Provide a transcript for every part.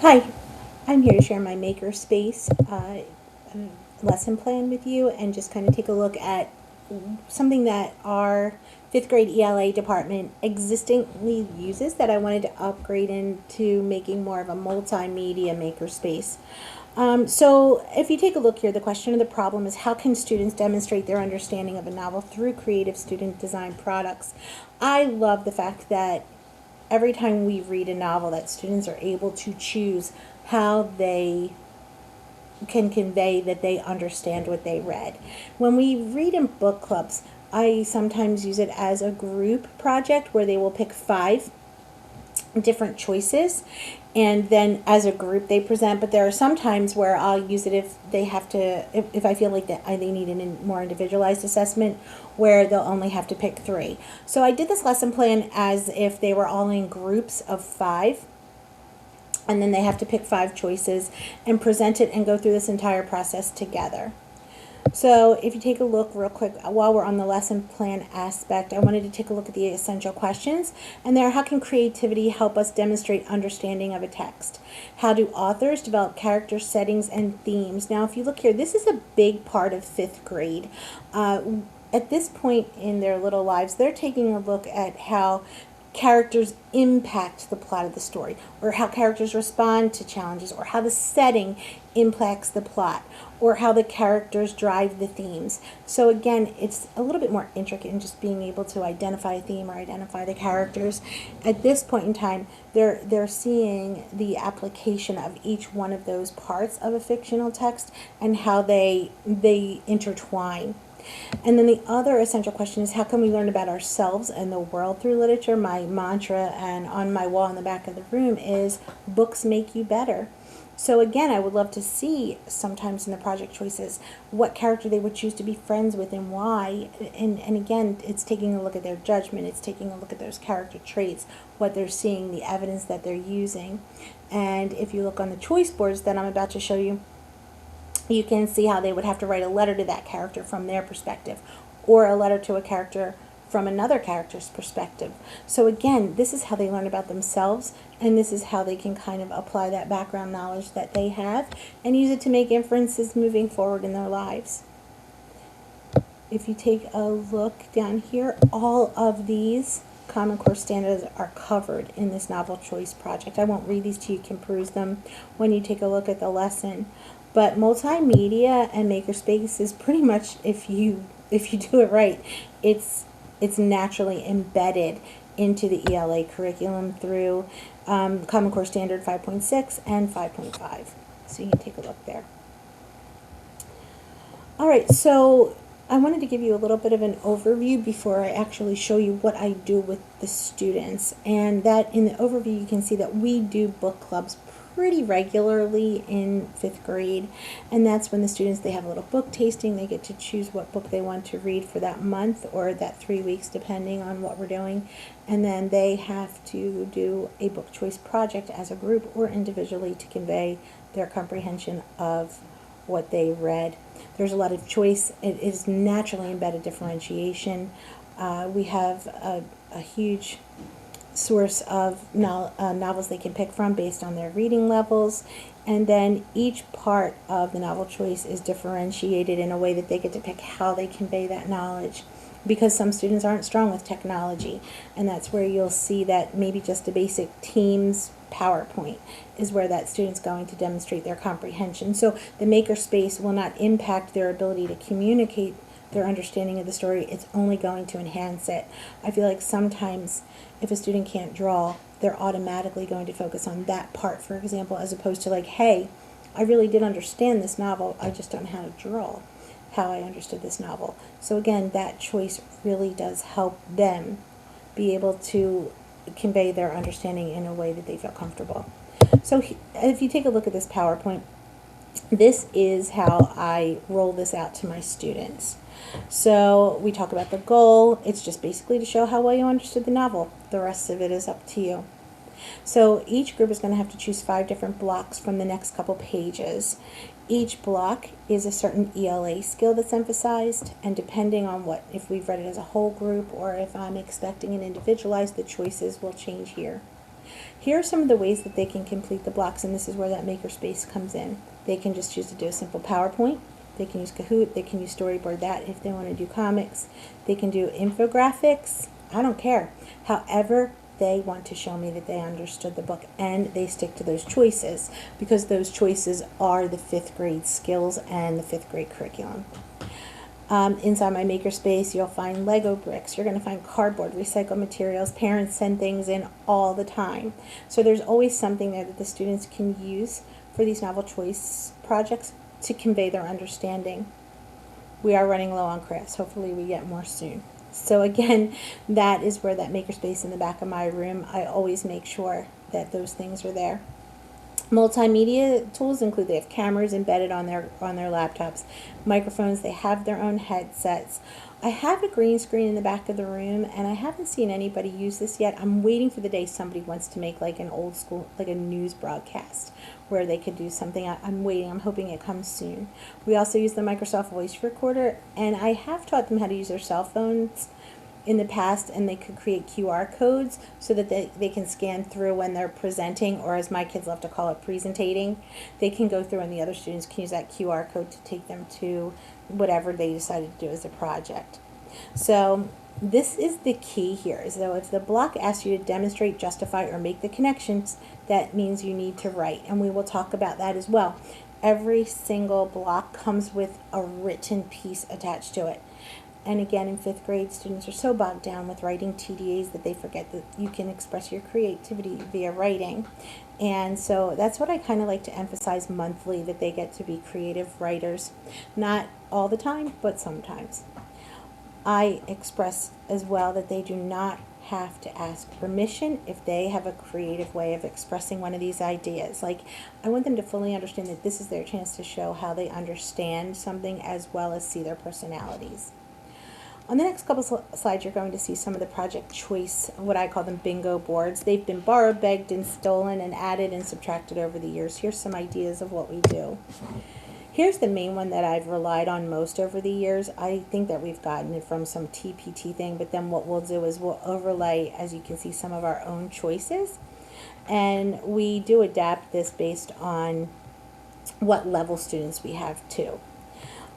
Hi, I'm here to share my Makerspace lesson plan with you and just kind of take a look at something that our fifth grade ELA department existingly uses that I wanted to upgrade into making more of a multimedia makerspace. So if you take a look here, the question of the problem is how can students demonstrate their understanding of a novel through creative student design products? I love the fact that every time we read a novel that students are able to choose how they can convey that they understand what they read. When we read in book clubs, I sometimes use it as a group project where they will pick five different choices and then as a group they present, but there are some times where I'll use it if they have to, if I feel like that they need a more individualized assessment where they'll only have to pick three. So I did this lesson plan as if they were all in groups of five, and then they have to pick five choices and present it and go through this entire process together. So if you take a look real quick, while we're on the lesson plan aspect, I wanted to take a look at the essential questions. And there, how can creativity help us demonstrate understanding of a text? How do authors develop character settings and themes? Now, if you look here, this is a big part of fifth grade. At this point in their little lives, they're taking a look at how characters impact the plot of the story, or how characters respond to challenges, or how the setting impacts the plot, or how the characters drive the themes. So again, it's a little bit more intricate in just being able to identify a theme or identify the characters. At this point in time, they're seeing the application of each one of those parts of a fictional text and how they intertwine. And then the other essential question is how can we learn about ourselves and the world through literature? My mantra and on my wall in the back of the room is books make you better. So again, I would love to see sometimes in the project choices what character they would choose to be friends with and why. And again, it's taking a look at their judgment. It's taking a look at those character traits, what they're seeing, the evidence that they're using. And if you look on the choice boards that I'm about to show you, you can see how they would have to write a letter to that character from their perspective, or a letter to a character from another character's perspective. So again, this is how they learn about themselves, and this is how they can kind of apply that background knowledge that they have and use it to make inferences moving forward in their lives. If you take a look down here, all of these Common Core standards are covered in this novel choice project. I won't read these to you, you can peruse them when you take a look at the lesson. But multimedia and Makerspace is pretty much, if you do it right, it's naturally embedded into the ELA curriculum through Common Core Standard 5.6 and 5.5. So you can take a look there. All right, so I wanted to give you a little bit of an overview before I actually show you what I do with the students. And that in the overview, you can see that we do book clubs pretty regularly in fifth grade, and that's when the students, they have a little book tasting. They get to choose what book they want to read for that month or that 3 weeks depending on what we're doing, and then they have to do a book choice project as a group or individually to convey their comprehension of what they read. There's a lot of choice. It is naturally embedded differentiation. We have a huge source of novels they can pick from based on their reading levels, and then each part of the novel choice is differentiated in a way that they get to pick how they convey that knowledge, because some students aren't strong with technology, and that's where you'll see that maybe just a basic Teams PowerPoint is where that student's going to demonstrate their comprehension. So the Makerspace will not impact their ability to communicate their understanding of the story. It's only going to enhance it. I feel like sometimes if a student can't draw, they're automatically going to focus on that part, for example, as opposed to like, hey, I really did understand this novel, I just don't know how to draw how I understood this novel. So again, that choice really does help them be able to convey their understanding in a way that they feel comfortable. So if you take a look at this PowerPoint, this is how I roll this out to my students. So we talk about the goal. It's just basically to show how well you understood the novel. The rest of it is up to you. So each group is going to have to choose 5 different blocks from the next couple pages. Each block is a certain ELA skill that's emphasized, and depending on what, if we've read it as a whole group or if I'm expecting an individualized, the choices will change here. Here are some of the ways that they can complete the blocks, and this is where that Makerspace comes in. They can just choose to do a simple PowerPoint. They can use Kahoot. They can use Storyboard that if they want to do comics. They can do infographics. I don't care. However they want to show me that they understood the book, and they stick to those choices because those choices are the 5th grade skills and the 5th grade curriculum. Inside my Makerspace, you'll find Lego bricks. You're going to find cardboard, recycled materials. Parents send things in all the time. So there's always something there that the students can use for these novel choice projects to convey their understanding. We are running low on crafts. Hopefully we get more soon. So again, that is where that Makerspace in the back of my room, I always make sure that those things are there. Multimedia tools include, they have cameras embedded on their laptops, microphones, they have their own headsets. I have a green screen in the back of the room, and I haven't seen anybody use this yet. I'm waiting for the day somebody wants to make like an old school, like a news broadcast where they could do something. I'm waiting, I'm hoping it comes soon. We also use the Microsoft Voice Recorder, and I have taught them how to use their cell phones in the past, and they could create QR codes so that they can scan through when they're presenting, or as my kids love to call it, presentating. They can go through and the other students can use that QR code to take them to whatever they decided to do as a project. So this is the key here. So if the block asks you to demonstrate, justify, or make the connections, that means you need to write, and we will talk about that as well. Every single block comes with a written piece attached to it. And again, in 5th grade, students are so bogged down with writing TDAs that they forget that you can express your creativity via writing. And so that's what I kind of like to emphasize monthly, that they get to be creative writers. Not all the time, but sometimes. I express as well that they do not have to ask permission if they have a creative way of expressing one of these ideas. Like, I want them to fully understand that this is their chance to show how they understand something as well as see their personalities. On the next couple slides, you're going to see some of the project choice, what I call them bingo boards. They've been borrowed, begged, and stolen, and added and subtracted over the years. Here's some ideas of what we do. Here's the main one that I've relied on most over the years. I think that we've gotten it from some TPT thing, but then what we'll do is we'll overlay, as you can see, some of our own choices. And we do adapt this based on what level students we have too.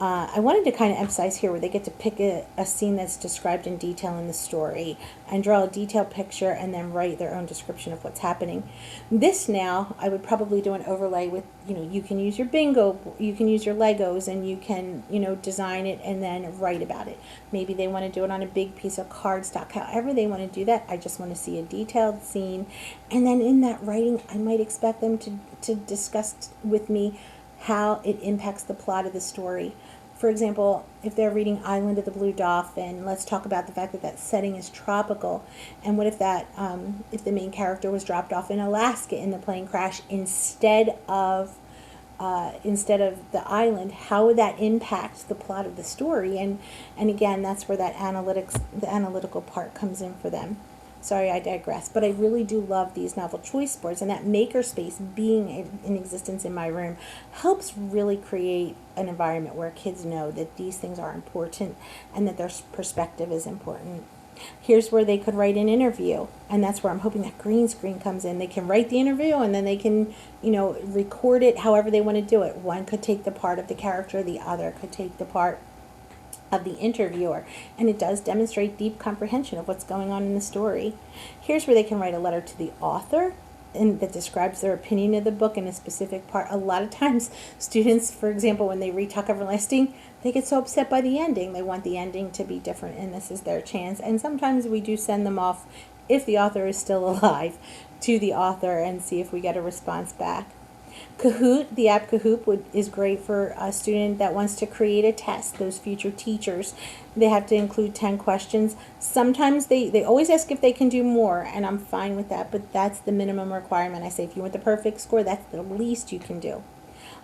I wanted to kind of emphasize here where they get to pick a scene that's described in detail in the story and draw a detailed picture and then write their own description of what's happening. This now, I would probably do an overlay with, you can use your bingo, you can use your Legos, and you can, design it and then write about it. Maybe they want to do it on a big piece of cardstock. However they want to do that, I just want to see a detailed scene. And then in that writing, I might expect them to discuss with me how it impacts the plot of the story. For example, if they're reading Island of the Blue Dolphin, let's talk about the fact that that setting is tropical. And what if that, if the main character was dropped off in Alaska in the plane crash instead of the island? How would that impact the plot of the story? And again, that's where that the analytical part comes in for them. Sorry, I digress, but I really do love these novel choice boards, and that Makerspace being in existence in my room helps really create an environment where kids know that these things are important and that their perspective is important. Here's where they could write an interview, and that's where I'm hoping that green screen comes in. They can write the interview, and then they can, record it however they want to do it. One could take the part of the character, the other could take the part of the interviewer, and it does demonstrate deep comprehension of what's going on in the story. Here's where they can write a letter to the author and that describes their opinion of the book in a specific part. A lot of times students, for example, when they read Talk Everlasting, they get so upset by the ending. They want the ending to be different, and this is their chance. And sometimes we do send them off, if the author is still alive, to the author and see if we get a response back. Kahoot, the app Kahoot is great for a student that wants to create a test. Those future teachers, they have to include 10 questions. Sometimes they always ask if they can do more, and I'm fine with that, but that's the minimum requirement. I say if you want the perfect score, that's the least you can do.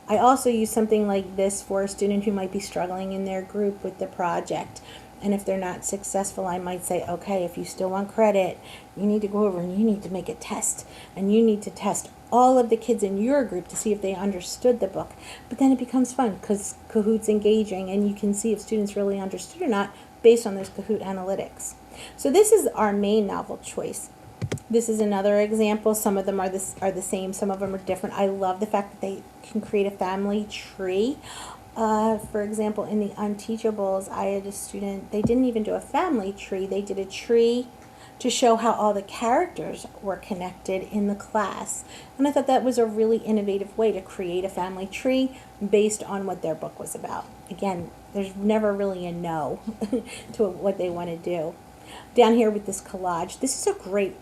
I also use something like this for a student who might be struggling in their group with the project. And if they're not successful, I might say, okay, if you still want credit, you need to go over and you need to make a test. And you need to test all of the kids in your group to see if they understood the book. But then it becomes fun because Kahoot's engaging, and you can see if students really understood or not based on those Kahoot analytics. So this is our main novel choice. This is another example. Some of them are the same, some of them are different. I love the fact that they can create a family tree. For example, in the Unteachables, I had a student, they didn't even do a family tree, they did a tree to show how all the characters were connected in the class. And I thought that was a really innovative way to create a family tree based on what their book was about. Again, there's never really a no to what they want to do. Down here with this collage, this is a great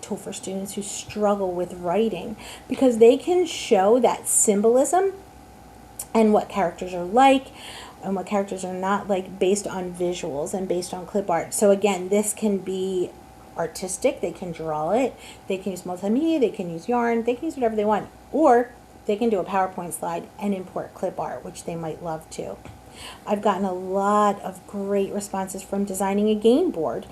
tool for students who struggle with writing, because they can show that symbolism and what characters are like and what characters are not like based on visuals and based on clip art. So again, this can be artistic, they can draw it, they can use multimedia, they can use yarn, they can use whatever they want, or they can do a PowerPoint slide and import clip art, which they might love to. I've gotten a lot of great responses from designing a game board.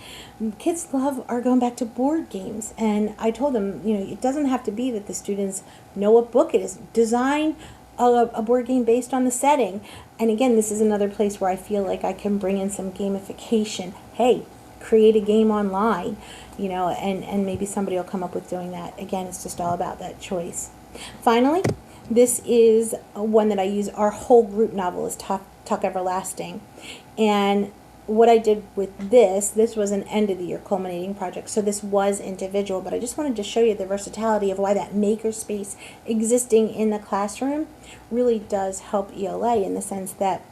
Kids are going back to board games, and I told them, it doesn't have to be that the students know what book it is. Design a board game based on the setting. And again, this is another place where I feel like I can bring in some gamification. Hey, create a game online, and maybe somebody will come up with doing that. Again, it's just all about that choice. Finally, this is one that I use. Our whole group novel is Talk Everlasting. And what I did with this was an end of the year culminating project. So this was individual, but I just wanted to show you the versatility of why that makerspace existing in the classroom really does help ELA, in the sense that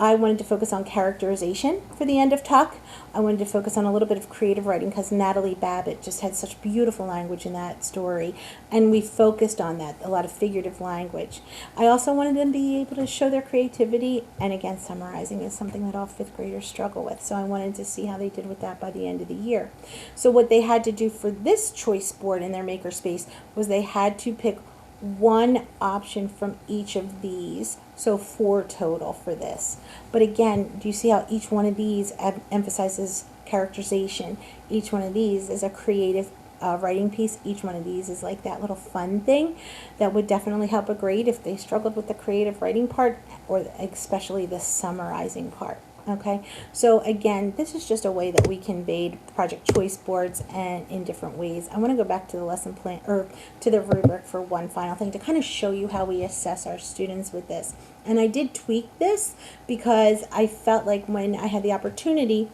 I wanted to focus on characterization for the end of Talk. I wanted to focus on a little bit of creative writing, because Natalie Babbitt just had such beautiful language in that story, and we focused on that, a lot of figurative language. I also wanted them to be able to show their creativity, and again, summarizing is something that all fifth graders struggle with, so I wanted to see how they did with that by the end of the year. So what they had to do for this choice board in their makerspace was they had to pick one option from each of these, so 4 total for this. But again, do you see how each one of these emphasizes characterization? Each one of these is a creative writing piece. Each one of these is like that little fun thing that would definitely help a grade if they struggled with the creative writing part, or especially the summarizing part. Okay, so again, this is just a way that we conveyed project choice boards, and in different ways. I want to go back to the lesson plan, or to the rubric, for one final thing, to kind of show you how we assess our students with this. And I did tweak this because I felt like when I had the opportunity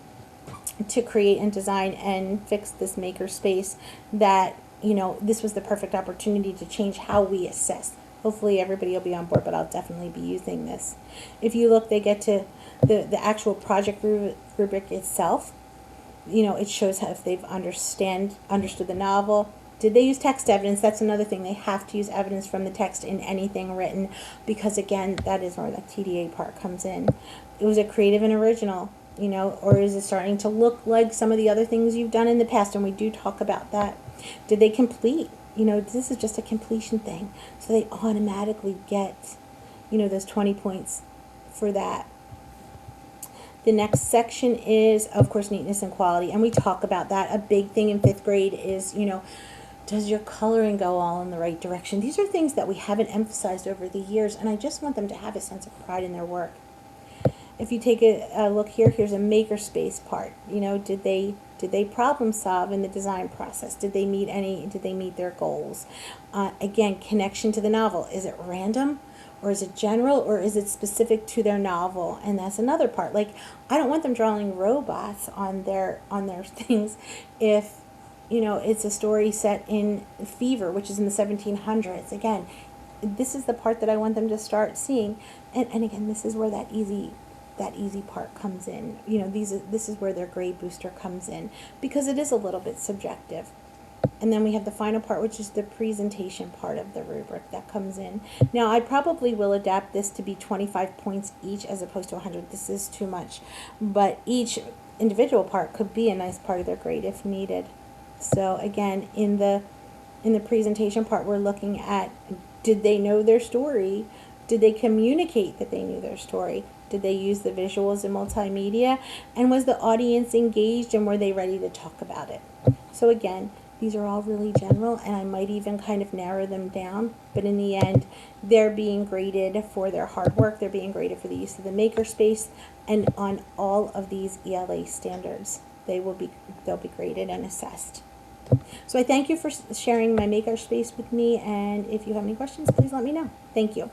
to create and design and fix this makerspace, that this was the perfect opportunity to change how we assess. Hopefully everybody will be on board, but I'll definitely be using this. If you look, they get to the actual project rubric itself. It shows how, if they've understood the novel. Did they use text evidence? That's another thing. They have to use evidence from the text in anything written, because again, that is where the TDA part comes in. It was a creative and original, or is it starting to look like some of the other things you've done in the past? And we do talk about that. Did they complete? This is just a completion thing. So they automatically get, those 20 points for that. The next section is, of course, neatness and quality. And we talk about that. A big thing in 5th grade is, does your coloring go all in the right direction? These are things that we haven't emphasized over the years, and I just want them to have a sense of pride in their work. If you take a look here, here's a makerspace part. Did they problem solve in the design process? Did they meet their goals? Again, connection to the novel. Is it random, or is it general, or is it specific to their novel? And that's another part. Like, I don't want them drawing robots on their things if it's a story set in fever, which is in the 1700s. Again, this is the part that I want them to start seeing. And again, this is where that easy part comes in. This is where their grade booster comes in, because it is a little bit subjective. And then we have the final part, which is the presentation part of the rubric that comes in. Now, I probably will adapt this to be 25 points each as opposed to 100. This is too much. But each individual part could be a nice part of their grade if needed. So again, in the presentation part, we're looking at, did they know their story? Did they communicate that they knew their story? Did they use the visuals and multimedia? And was the audience engaged, and were they ready to talk about it? So again, these are all really general, and I might even kind of narrow them down. But in the end, they're being graded for their hard work. They're being graded for the use of the makerspace, and on all of these ELA standards, they'll be graded and assessed. So I thank you for sharing my Makerspace with me, and if you have any questions, please let me know. Thank you.